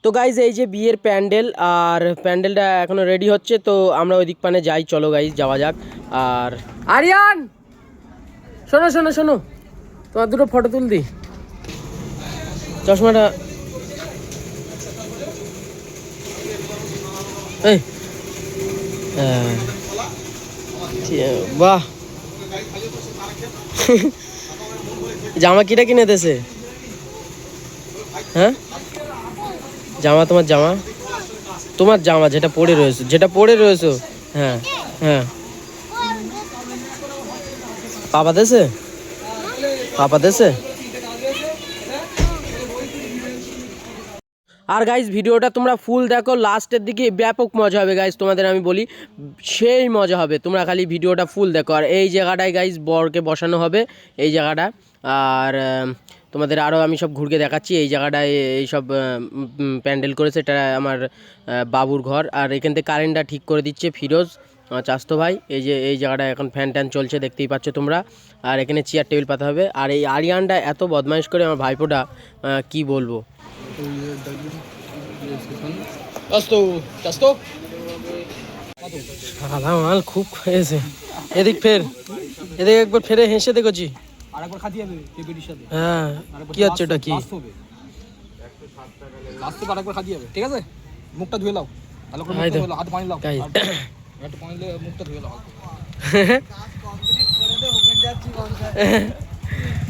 তো গাইজ এই যে বিয়ের প্যান্ডেল, আর প্যান্ডেলটা এখনো রেডি হচ্ছে, তো আমরা ওই দিক পানে যাই, চলো গাইজ যাওয়া যাক। আর আরিয়ান শোনো শোনো শোনো, তোমার দুটো ফটো তুল দি, চশমাটা এই বাহ জামা কিটা কিনে দিয়েছে? হ্যাঁ জামা, তোমার জামা, তোমার জামা যেটা পরে রয়েছো, হ্যাঁ হ্যাঁ পাপা দেছে, পাপা দেছে। আর গাইজ ভিডিওটা তোমরা ফুল দেখো, লাস্টের দিকে ব্যাপক মজা হবে গাইজ, তোমাদের আমি বলি সেই মজা হবে, তোমরা খালি ভিডিওটা ফুল দেখো। আর এই জায়গাটায় গাইজ বরকে বসানো হবে, এই জায়গাটা। আর তোমাদের আরও আমি সব ঘুরকে দেখাচ্ছি, এই জায়গাটায় এইসব প্যান্ডেল করেছে, এটা আমার বাবুর ঘর। আর এখান থেকে কারেন্টটা ঠিক করে দিচ্ছে ফিরোজ, আমার চাস্তো ভাই। এই যে এই জায়গাটা এখন ফ্যান ট্যান চলছে, দেখতেই পাচ্ছ তোমরা। আর এখানে চেয়ার টেবিল পাতা হবে। আর এই আরিয়ানটা এত বদমাইশ করে আমার ভাইপোটা, কি বলবো। সাদা মাল খুব খেয়েছে, এদিক ফের, এদিকে একবার ফেরে হেসে দেখছি। হ্যাঁ কি হচ্ছে এটা, কি ঠিক আছে, মুখটা ধুয়ে নাও, হাত পানি লাও, একটু পানি দিয়ে মুখটা ধুয়ে নাও।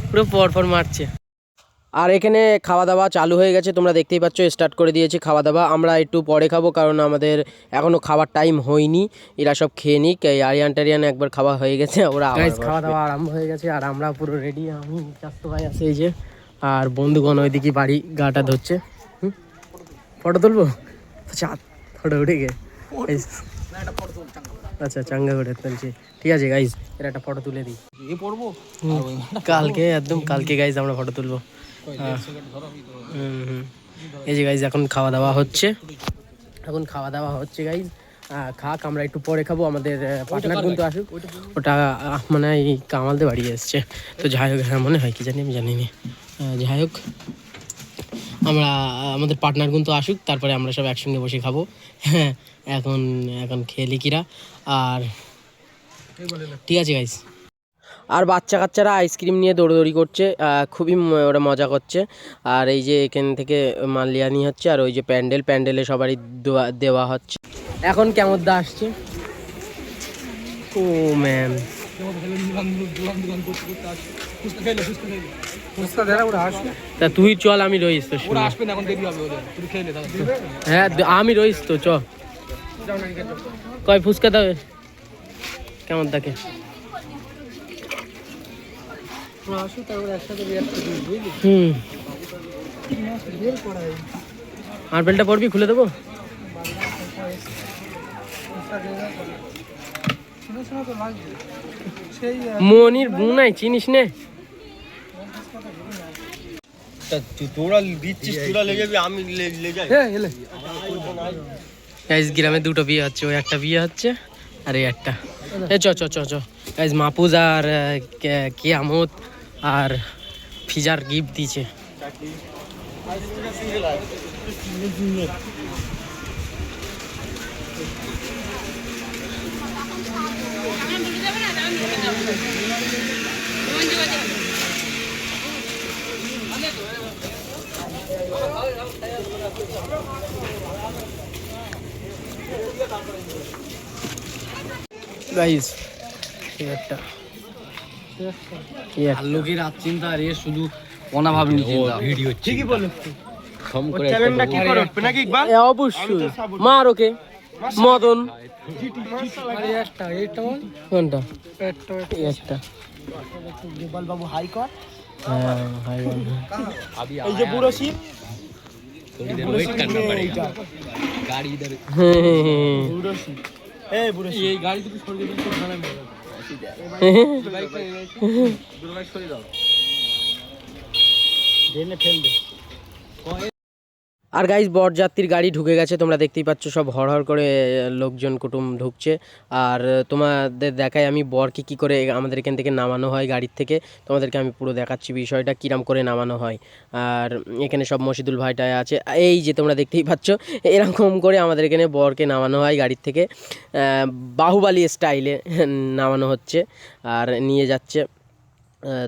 পুরো পরপর মারছে। আর এখানে খাওয়া দাওয়া চালু হয়ে গেছে, তোমরা দেখতেই পাচ্ছ, স্টার্ট করে দিয়েছি খাওয়া দাওয়া। আমরা একটু পরে খাবো, কারণ আমাদের এখনও খাবার টাইম হয়নি, এরা সব খেয়ে নিক। এই আরিয়ান টারিয়ান একবার খাওয়া হয়ে গেছে, ওরা খাওয়া দাওয়া আরম্ভ হয়ে গেছে। আর আমরা পুরো রেডি, আমি চাস্তো ভাই আছে এই যে, আর বন্ধুগণ ওইদিকে বাড়ি গাটা ধরছে। ফটো তুলবো, ফটো উঠে গে, আচ্ছা চাঙ্গা করে তুলছি, ঠিক আছে গাইজ, এর একটা ফটো তুলে দিই কালকে, একদম কালকে গাইজ আমরা ফটো তুলবো। এই যে গাইজ এখন খাওয়া দাওয়া হচ্ছে, গাইজ খাক, আমরা একটু পরে খাবো। আমাদের পার্টনার কিন্তু আসুক, ওটা মানে এই কামালদের বাড়ি এসছে, তো যাই হোক, হ্যাঁ মনে হয় কি জানি, আমি জানি না, যাই হোক আমাদের পার্টনার কিন্তু আসুক, তারপরে আমরা সব একসঙ্গে বসে খাবো। হ্যাঁ এখন খেলি কিরা, আর ঠিক আছে গাইজ। আর বাচ্চা কাচ্চারা আইসক্রিম নিয়ে দৌড়দৌড়ি করছে, খুবই ওরা মজা করছে। আর এই যে এখান থেকে মালিয়ানি হচ্ছে, আর ওই যে প্যান্ডেলে সবারই দেওয়া হচ্ছে। এখন কেমন দা আসছে, ও ম্যাম তা তুই চল, আমি রইস তো, হ্যাঁ আমি রইস তো, চ কয় ফুচকা দেবে কেমন দেখে, আর বেলটা পড়বি, খুলে দেবো। মনির বুনাই চিনিস নে, তোরা দিচ্ছিস, তোরা লেগে যাবি, আমি লেগে গাইজ গ্রামে দুটো বিয়ে হচ্ছে, ওই একটা বিয়ে হচ্ছে আর এই একটা। চ চ চ চ গাইজ, মাহফুজ আর কিয়ামত আর ফিজার গিফট দিয়েছে। গাইজ একটা লোকের রাত চিন্তা, আর এর শুধু কোনা ভাবনি চিন্তা, ভিডিও ঠিকই বলো। অবশ্যই মার ওকে মদন, কোনটা একটা গোপাল বাবু হাই কর, হ্যাঁ হাই এই যে বুড়ো শিব, গাড়ি ইধার বুড়ো শিব, এই বুড়ো শিব, এই গাড়ি থেকে সরিয়ে দিন, খুব ভালো লাগে, বাইকটা সরিয়ে দাও। আর গাইজ বরযাত্রীর গাড়ি ঢুকে গেছে, তোমরা দেখতেই পাচ্ছ সব হড়হড় করে লোকজন কুটুম ঢুকছে। আর তোমাদের দেখাই আমি বরকে কী করে আমাদের এখান থেকে নামানো হয় গাড়ির থেকে, তোমাদেরকে আমি পুরো দেখাচ্ছি বিষয়টা কিরাম করে নামানো হয়। আর এখানে সব মশিদুল ভাইটায় আছে, এই যে তোমরা দেখতেই পাচ্ছ এরকম করে আমাদের এখানে বরকে নামানো হয় গাড়ির থেকে, বাহুবালী স্টাইলে নামানো হচ্ছে আর নিয়ে যাচ্ছে।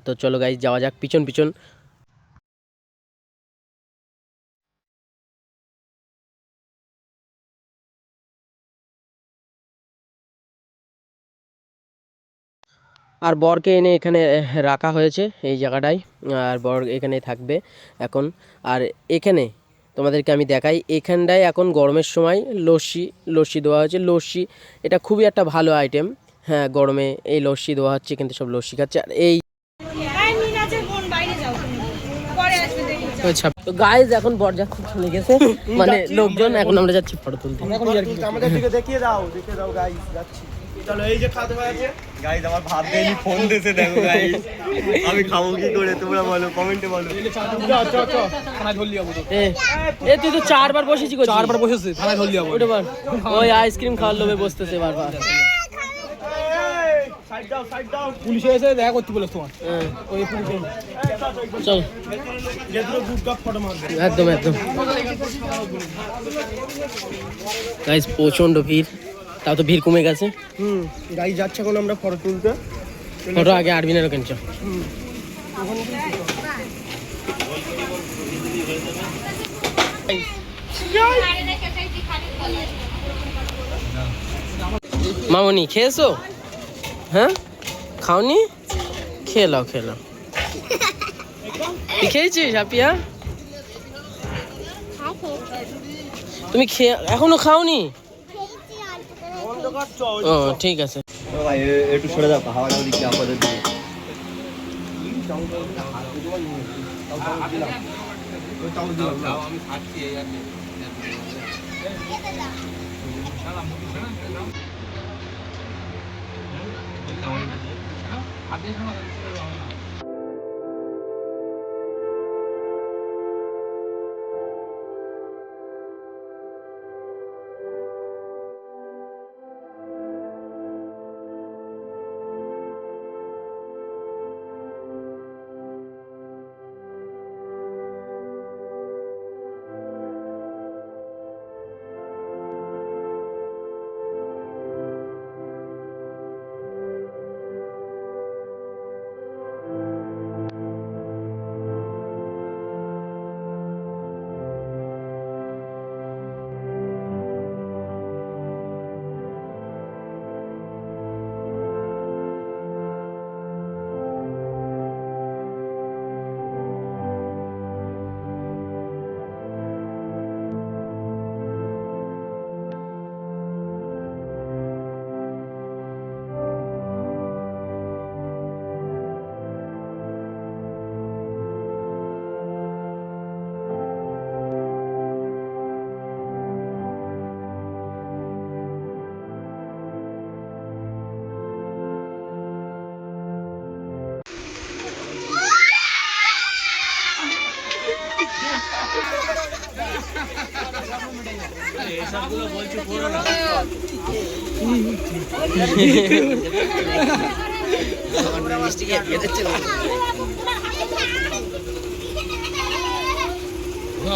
তো চলো গাইজ যাওয়া যাক পিছন পিছন। আর বরকে এনে এখানে রাখা হয়েছে এই জায়গাটায়, আর বর এখানে থাকবে এখন। আর এখানে তোমাদেরকে আমি দেখাই, এখানটায় এখন গরমের সময় লস্যি লস্যি দেওয়া হয়েছে। লস্যি এটা খুবই একটা ভালো আইটেম, হ্যাঁ গরমে এই লস্যি দেওয়া হচ্ছে, কিন্তু সব লস্যি খাচ্ছে। আর এই তো গাইজ এখন বরযাত্রী চলে গেছে, মানে লোকজন, এখন আমরা যাচ্ছি ফটো তুলতে। আমাদের দিকে দেখিয়ে দাও গাইস, যাচ্ছি। চলো এই যে খাওয়া দাওয়া আছে গাইস, আমার ভাত দেয়নি, ফোন দিয়েছে দেখো গাইস, আমি খাবো কি করে তোমরা বলো, কমেন্টে বলো। থানায় ধরলি যাবো তো। এ তুই তো 4 বার বসেছি, 4 বার বসেছে, থানায় ধরলি যাবো। ওই আইসক্রিম খাওয়ার লোভে বসতেছে বারবার। পুলিশে এসে দেখা করতে বলে তোমার ওই পুলিশে চল একদম একদম গাইস, প্রচন্ড ভিড়, তাও তো ভিড় কমে গেছে। গাইস যাচ্ছে এখন আমরা ফটো তুলতে। ফটো আগে আরবিনের ওখানে চল। মামনি খেয়েছো? হ্যাঁ খাওনি? খেয়ে নাও খেয়ে নাও। তুই খেয়েছিস আপিয়া? তুমি খেয়ে এখনো খাওনি? ও ঠিক আছে। ভাই একটু সরে যাও, হাওয়াটা দিকে আপনাদের দিকে।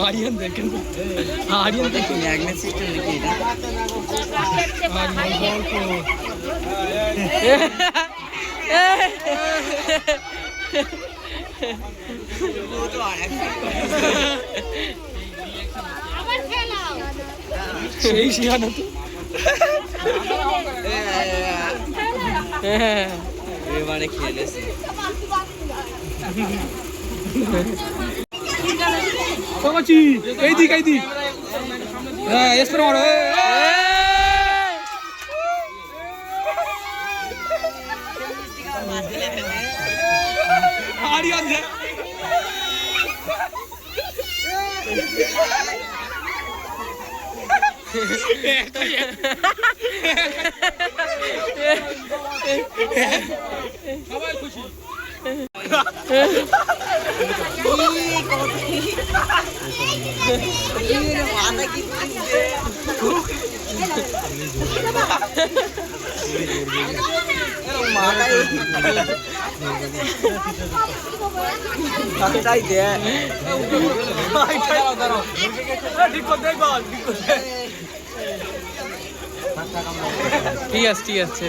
আরিয়ান দেখেন, আরিয়ান দেখেন ম্যাগনেট সিস্টেম নাকি এটা? সেই শিখানো তো এবারে খেলেছে। এই দিক হ্যাঁ এসপরে মারো। আরিয়ান দেখ সবাই খুশি। ঠিক আছে ঠিক আছে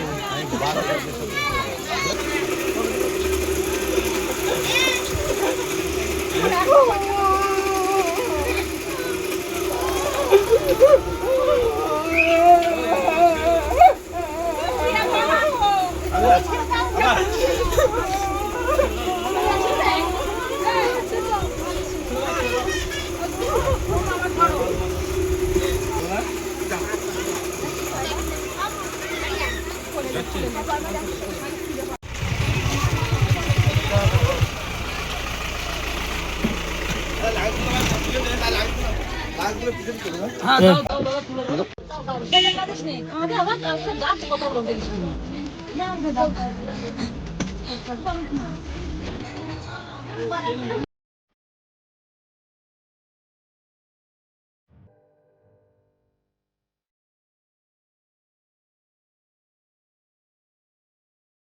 আমাদের আবার গাছ কত বড় দেখছি না